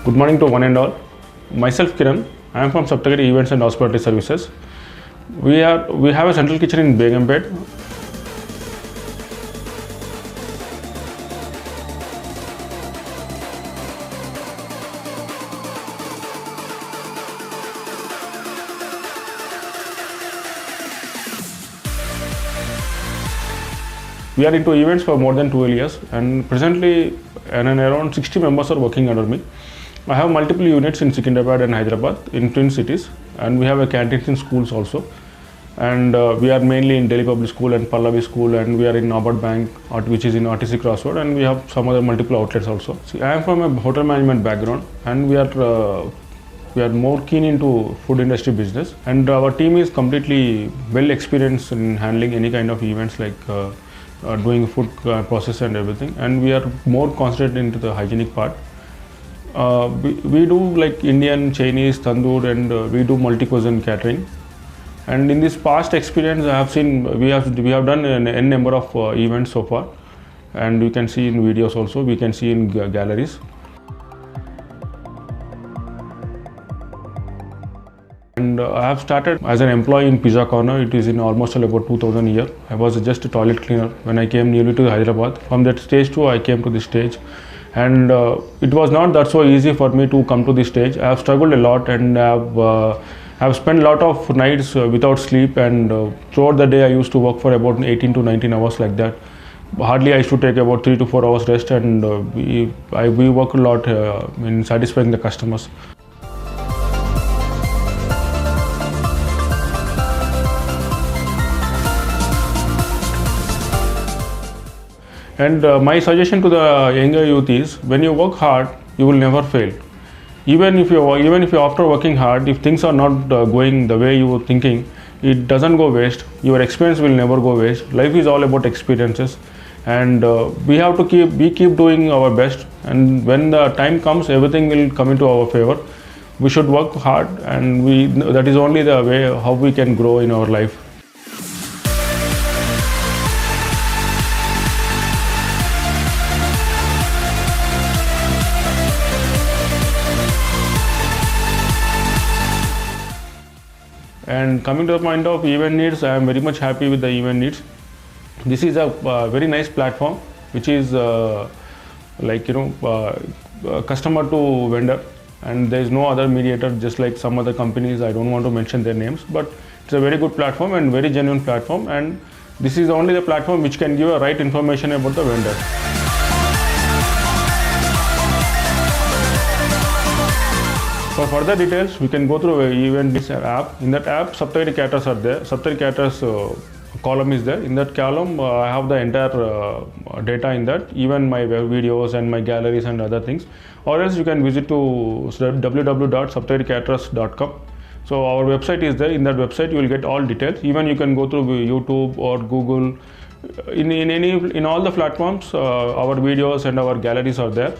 Good morning to one and all. Myself Kiran. I am from Saptagiri Events and Hospitality Services. We have a central kitchen in Begumpet. We are into events for more than 12 years, and presently around 60 members are working under me. I have multiple units in Secunderabad and Hyderabad in twin cities, and we have a canteen in schools also. And we are mainly in Delhi Public School and Pallavi School, and we are in Nabad Bank, which is in RTC Crossroad, and we have some other multiple outlets also. See, I am from a hotel management background, and we are more keen into food industry business, and our team is completely well experienced in handling any kind of events like doing food process and everything, and we are more concentrated into the hygienic part. We do like Indian, Chinese, tandoor, and we do multi-cuisine catering. And in this past experience, I have seen we have done an n number of events so far, and you can see in videos also. We can see in galleries. And I have started as an employee in Pizza Corner. It is in almost about 2000 a year. I was just a toilet cleaner when I came newly to Hyderabad. From that stage to I came to this stage, and it was not that so easy for me to come to this stage. I have struggled a lot, and have spent a lot of nights without sleep, and throughout the day I used to work for about 18 to 19 hours like that. Hardly I used to take about 3 to 4 hours rest, and we work a lot in satisfying the customers. And my suggestion to the younger youth is, when you work hard, you will never fail. Even if you after working hard, if things are not going the way you were thinking, it doesn't go waste. Your experience will never go waste. Life is all about experiences, and we have to keep doing our best. And when the time comes, everything will come into our favor. We should work hard, and that is only the way how we can grow in our life. And coming to the point of event needs, I am very much happy with the event needs. This is a very nice platform, which is customer to vendor, and there is no other mediator, just like some other companies. I don't want to mention their names, but it's a very good platform and very genuine platform, and this is only the platform which can give a right information about the vendor. For further details, we can go through event this app. In that app, Saptagiri Caterers are there. Saptagiri Caterers column is there. In that column, I have the entire data in that, even my videos and my galleries and other things. Or else you can visit to www.saptagiricaterers.com. So our website is there. In that website, you will get all details. Even you can go through YouTube or Google. In all the platforms, our videos and our galleries are there.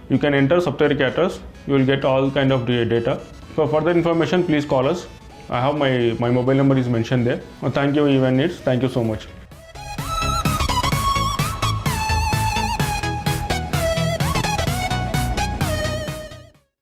You can enter Saptagiri Caterers. You will get all kind of data. For further information, please call us. I have my mobile number is mentioned there. Thank you, Event Needs. Thank you so much.